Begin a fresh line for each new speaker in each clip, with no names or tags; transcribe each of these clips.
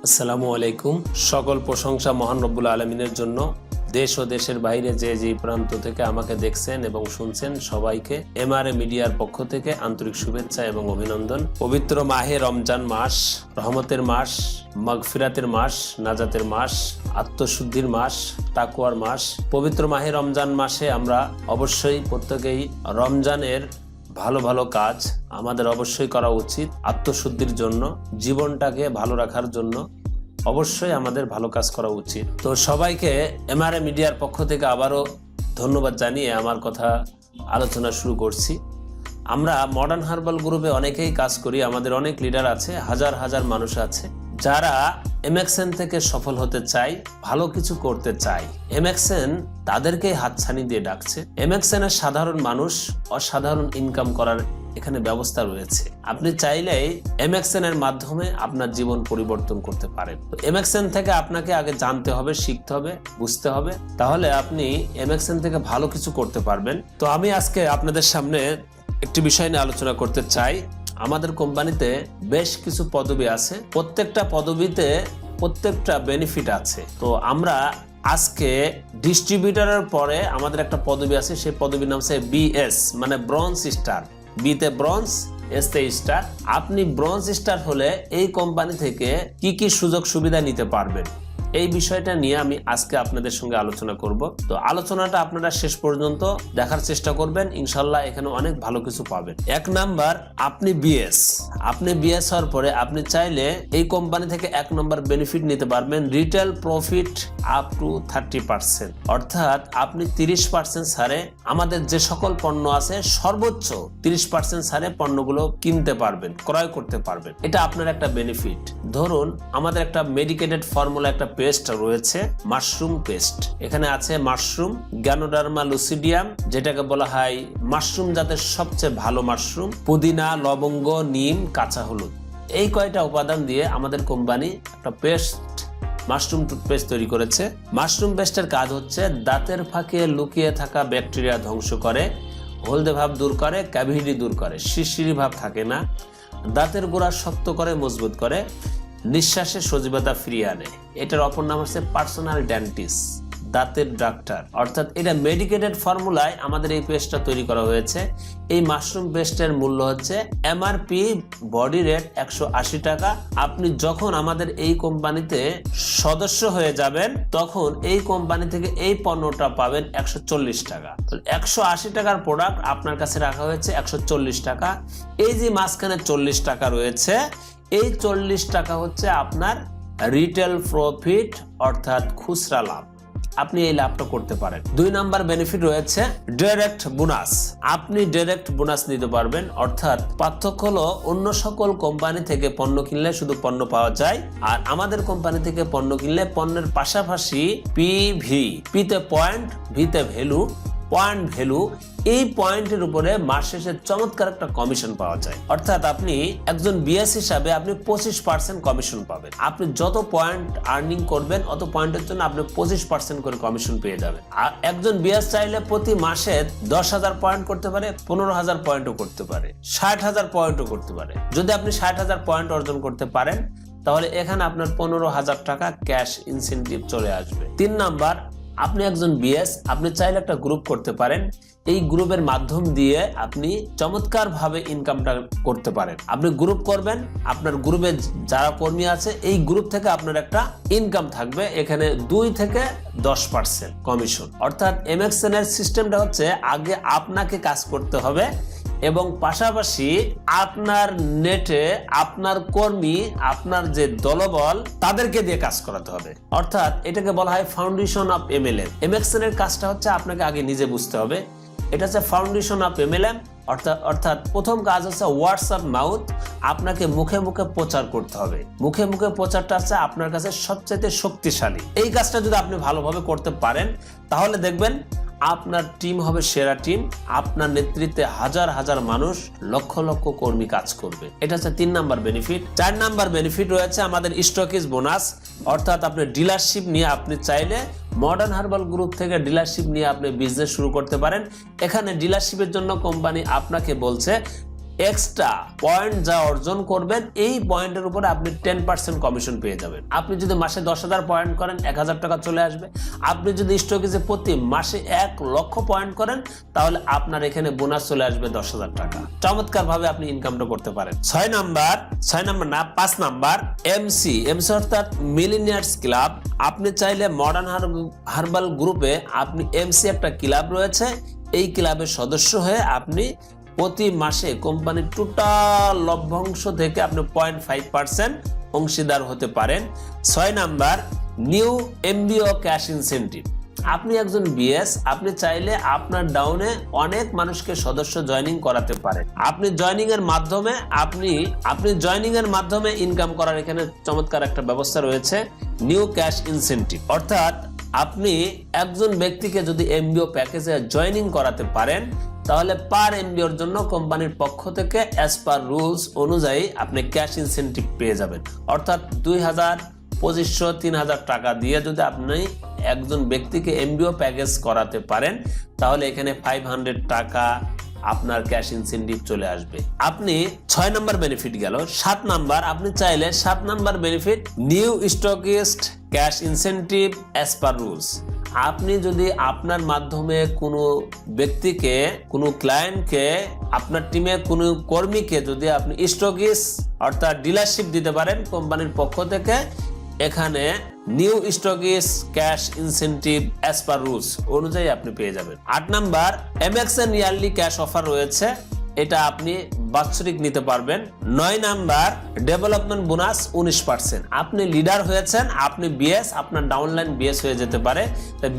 আসসালামু আলাইকুম। সকল প্রশংসা মহান রব্বুল আলমিনের জন্য। দেশ ও দেশের বাইরে যে প্রান্ত থেকে আমাকে দেখছেন এবং শুনছেন সবাইকে এমআরএ মিডিয়ার পক্ষ থেকে আন্তরিক শুভেচ্ছা এবং অভিনন্দন। পবিত্র মাহে রমজান মাস, রহমতের মাস, মাগফিরাতের মাস, নাজাতের মাস, আত্মশুদ্ধির মাস, তাকওয়ার মাস। পবিত্র মাহে রমজান মাসে আমরা অবশ্যই প্রত্যেকেই রমজানের ভালো ভালো কাজ আমাদের অবশ্যই করা উচিত। আত্মশুদ্ধির জন্য, জীবনটাকে ভালো রাখার জন্য অবশ্যই আমাদের ভালো কাজ করা উচিত। তো সবাইকে এমআরএ মিডিয়ার পক্ষ থেকে আবারও ধন্যবাদ জানিয়ে আমার কথা আলোচনা শুরু করছি। আমরা মডার্ন হার্বাল গ্রুপে অনেকেই কাজ করি, আমাদের অনেক লিডার আছে, হাজার হাজার মানুষ আছে যারা এমএক্সএন থেকে সফল হতে চায়, ভালো কিছু করতে চায়। এমএক্সএন তাদেরকেই হাতছানি দিয়ে ডাকছে। এমএক্সএন এর সাধারণ মানুষ অসাধারণ ইনকাম করার এখানে ব্যবস্থা রয়েছে। আপনি চাইলেই এমএক্সএন এর মাধ্যমে আপনার জীবন পরিবর্তন করতে পারেন। এমএক্সএন থেকে আপনাকে আগে জানতে হবে, শিখতে হবে, বুঝতে হবে, তাহলে আপনি এমএক্সএন থেকে ভালো কিছু করতে পারবেন। তো আমি আজকে আপনাদের সামনে একটি বিষয় নিয়ে আলোচনা করতে চাই। আমাদের কোম্পানিতে বেশ কিছু পদবি আছে, প্রত্যেকটা পদবিতে প্রত্যেকটা বেনিফিট আছে। তো আমরা আজকে ডিস্ট্রিবিউটরের পরে আমাদের একটা পদবি আছে, সেই পদবির নাম হচ্ছে বিএস, মানে ব্রোঞ্জ স্টার। বিতে ব্রোঞ্জ, এসতে স্টার। আপনি ব্রোঞ্জ স্টার হলে এই কোম্পানি থেকে কি কি সুযোগ সুবিধা নিতে পারবেন, এই বিষয়টা নিয়ে আমি আজকে আপনাদের সঙ্গে আলোচনা করব। তো আলোচনাটা আপনারা শেষ পর্যন্ত দেখার চেষ্টা করবেন, ইনশাল্লাহ এখানে অনেক ভালো কিছু পাবেন। এক নাম্বার, আপনি বিএস হওয়ার পরে আপনি চাইলে এই কোম্পানি থেকে 1 নম্বর বেনিফিট নিতে পারবেন, রিটেল প্রফিট আপ টু 30%। অর্থাৎ আপনি 30% ছাড়ে আমাদের যে সকল পণ্য আছে সর্বোচ্চ 30% ছাড়ে পণ্যগুলো কিনতে পারবেন, ক্রয় করতে পারবেন। এটা আপনার একটা বেনিফিট। ধরুন আমাদের একটা মেডিকেটেড ফর্মুলা একটা পেস্ট রয়েছে, মাশরুম পেস্ট। এখানে আছে মাশরুম, গ্যানোডার্মা লুসিডিয়াম, যেটাকে বলা হয় মাশরুম জাতের সবচেয়ে ভালো মাশরুম, পুদিনা, লবঙ্গ, নিম, কাঁচা হলুদ। এই কয়টা উপাদান দিয়ে আমাদের কোম্পানি একটা পেস্ট, মাশরুম টুথপেস্ট তৈরি করেছে। মাশরুম পেস্টের কাজ হচ্ছে দাঁতের ফাঁকে লুকিয়ে থাকা ব্যাকটেরিয়া ধ্বংস করে, হলদে ভাব দূর করে, ক্যাভিটি দূর করে, শিরশিরি ভাব থাকে না, দাঁতের গোড়া শক্ত করে, মজবুত করে, নিঃশ্বাসে সজীবতা ফিরিয়ে আনে। এটার অপর নাম হচ্ছে পার্সোনাল ডেন্টিস্ট, দাঁতের ডাক্তার। অর্থাৎ এটা মেডিকেটেড ফর্মুলায় আমাদের এই পেস্টটা তৈরি করা হয়েছে। এই মাশরুম পেস্টের মূল্য হচ্ছে এমআরপি বডি রেট 180 টাকা। আপনি যখন আমাদের এই কোম্পানিতে সদস্য হয়ে যাবেন তখন এই কোম্পানি থেকে এই পণ্যটা পাবেন 140 টাকা। 180 টাকার প্রোডাক্ট আপনার কাছে রাখা হয়েছে 140 টাকা। এই যে মাঝখানে 40 টাকা রয়েছে, এই 40 টাকা হচ্ছে আপনার রিটেল প্রফিট, অর্থাৎ খুচরা লাভ। আপনি এই লাভটা করতে পারেন। 2 নাম্বার বেনিফিট রয়েছে ডাইরেক্ট বোনাস। আপনি ডাইরেক্ট বোনাস নিতে পারবেন। অর্থাৎ পার্থক্য হলো অন্য সকল কোম্পানি থেকে পণ্য কিনলে শুধু পণ্য পাওয়া যায়, আর আমাদের কোম্পানি থেকে পণ্য কিনলে পণ্যের পাশাপাশি পিভি, পিতে পয়েন্ট, ভিতে ভ্যালু, পয়েন্ট ভ্যালু, এই পয়েন্টের উপরে মাস শেষে চমৎকার একটা কমিশন পাওয়া যায়। অর্থাৎ আপনি একজন বিএস হিসাবে আপনি 25% কমিশন পাবেন। আপনি যত পয়েন্ট আর্নিং করবেন অত পয়েন্টের জন্য আপনি 25% করে কমিশন পেয়ে যাবেন। আর একজন বিএস চাইলে প্রতি মাসে 10,000 পয়েন্ট করতে পারে, 15,000 পয়েন্টও করতে পারে, 60,000 পয়েন্টও করতে পারে। যদি আপনি 60,000 পয়েন্ট অর্জন করতে পারেন তাহলে এখানে আপনার 15,000 টাকা ক্যাশ ইনসেনটিভ চলে আসবে। 3 নাম্বার, আপনি একজন বিএস, আপনি চাইলে একটা গ্রুপ করতে পারেন। এই গ্রুপের মাধ্যম দিয়ে আপনি চমৎকার ভাবে ইনকামটা করতে পারেন। আপনি গ্রুপ করবেন, আপনার গ্রুপে যারা কর্মী আছে এই গ্রুপ থেকে আপনার একটা ইনকাম থাকবে, এখানে 2 থেকে 10% কমিশন। অর্থাৎ এমএক্সএন এর সিস্টেমটা হচ্ছে আগে আপনাকে কাজ করতে হবে এবং পাশাপাশি আপনার নেটে আপনার কর্মী, আপনার যে দলবল, তাদেরকে দিয়ে কাজ করাতে হবে। অর্থাৎ এটাকে বলা হয় ফাউন্ডেশন অফ এমএলএম। এমএক্সএন এর কাজটা হচ্ছে আপনাকে আগে নিজে বুঝতে হবে। এটা হচ্ছে ফাউন্ডেশন অফ এমএলএম। অর্থাৎ প্রথম কাজ হচ্ছে ওয়ার্ডস অফ মাউথ। আপনাকে মুখে মুখে প্রচার করতে হবে। মুখে মুখে প্রচারটা হচ্ছে আপনার কাছে সবচেয়ে শক্তিশালী। এই কাজটা যদি আপনি ভালোভাবে করতে পারেন তাহলে দেখবেন আপনার টিম হবে সেরা টিম। আপনার নেতৃত্বে হাজার হাজার মানুষ, লক্ষ লক্ষ কর্মী কাজ করবে। এটা হচ্ছে 3 নাম্বার বেনিফিট। 4 নাম্বার বেনিফিট রয়েছে আমাদের স্টকিজ বোনাস। অর্থাৎ আপনি ডিলারশিপ নিয়ে আপনি চাইলে মডার্ন হার্বাল গ্রুপ থেকে ডিলারশিপ নিয়ে আপনি বিজনেস শুরু করতে পারেন। এখানে ডিলারশিপের জন্য কোম্পানি আপনাকে বলছে এক্সট্রা পয়েন্ট যা অর্জন করবেন এই পয়েন্টের উপরে আপনি 10% কমিশন পেয়ে যাবেন। আপনি যদি মাসে 10,000 পয়েন্ট করেন 1,000 টাকা চলে আসবে। আপনি যদি স্টকিজে প্রতি মাসে 1 লক্ষ পয়েন্ট করেন তাহলে আপনার এখানে বোনাস চলে আসবে 10,000 টাকা। চমৎকার ভাবে আপনি ইনকামটা করতে পারেন। 5 নাম্বার এমসি অর্থাৎ মিলিনিয়ার্স ক্লাব। আপনি চাইলে মডার্ন হার্বাল গ্রুপে আপনি এমসি একটা ক্লাব রয়েছে, এই ক্লাবের সদস্য হয়ে আপনি প্রতি মাসে কোম্পানির টোটাল লভ্যাংশ থেকে আপনি 0.5% অংশীদার হতে পারেন। 6 নাম্বার নিউ এমবিও ক্যাশ ইনসেন্টিভ। আপনি একজন বিএস, আপনি চাইলে আপনার ডাউনে অনেক মানুষকে সদস্য জয়েনিং করাতে পারেন। আপনি জয়েনিং এর মাধ্যমে ইনকাম করার এখানে চমৎকার একটা ব্যবস্থা রয়েছে, নিউ ক্যাশ ইনসেন্টিভ। অর্থাৎ আপনি একজন ব্যক্তিকে যদি এমবিও প্যাকেজে জয়েনিং করাতে পারেন তাহলে পার এমবিওর জন্য কোম্পানির পক্ষ থেকে অ্যাজ পার রুলস অনুযায়ী আপনি ক্যাশ ইনসেন্টিভ পেয়ে যাবেন। অর্থাৎ 2,000, 2,500, 3,000 টাকা দিয়ে যদি আপনি একজন ব্যক্তিকে এমবিও প্যাকেজ করাতে পারেন তাহলে এখানে 500 টাকা আপনার ক্যাশ ইনসেন্টিভ চলে আসবে। আপনি 6 নাম্বার বেনিফিট গেল। 7 নাম্বার আপনি চাইলে 7 number benefit new stockist cash incentive as per rules. আপনি যদি আপনার মাধ্যমে কোনো ব্যক্তিকে, কোনো ক্লায়েন্টকে, আপনার টিমে কোনো কর্মীকে যদি আপনি স্টকিস্ট অর্থাৎ ডিলারশিপ দিতে পারেন কোম্পানির পক্ষ থেকে, এখানে new stockists cash incentive as per rules অনুযায়ী আপনি পেয়ে যাবেন। 8 number MXN yearly cash offer রয়েছে, এটা আপনি বাৎসরিক নিতে পারবেন। 9 নাম্বার ডেভেলপমেন্ট বোনাস 19%। আপনি লিডার হয়েছেন, আপনি বিএস, আপনার ডাউনলাইন বিএস হয়ে যেতে পারে,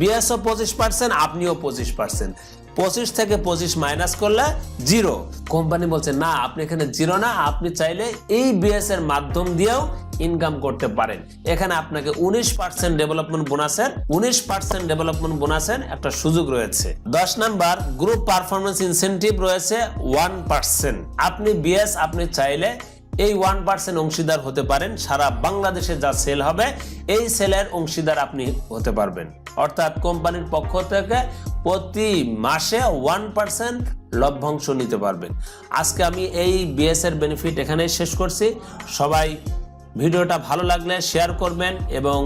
বিএসও 25%, আপনিও 25%। 25 থেকে 25 মাইনাস করলে 0। কোম্পানি বলছে না, আপনি এখানে 0 না, আপনি চাইলে এই বিএস এর মাধ্যম দিয়েও ইনকাম করতে পারেন। এখানে আপনাকে 19% ডেভেলপমেন্ট বোনাসের একটা সুযোগ রয়েছে। 10 নাম্বার গ্রুপ পারফরমেন্স ইনসেন্টিভ রয়েছে 1%। আপনি বিএস, আপনি চাইলে এই 1% অংশীদার হতে পারেন। সারা বাংলাদেশে যা সেল হবে এই সেলের অংশীদার আপনি হতে পারবেন। অর্থাৎ কোম্পানির পক্ষ থেকে প্রতি মাসে 1% লভ্যাংশ নিতে পারবেন। আজকে আমি এই বিএস এর বেনিফিট এখানেই শেষ করছি। সবাই ভিডিওটা ভালো লাগলে শেয়ার করবেন এবং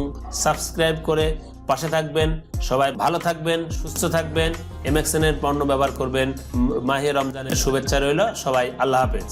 সাবস্ক্রাইব করে পাশে থাকবেন। সবাই ভালো থাকবেন, সুস্থ থাকবেন, এমএক্সএন এর পণ্য ব্যবহার করবেন। মাহে রমজানের শুভেচ্ছা রইল। সবাই আল্লাহ হাফেজ।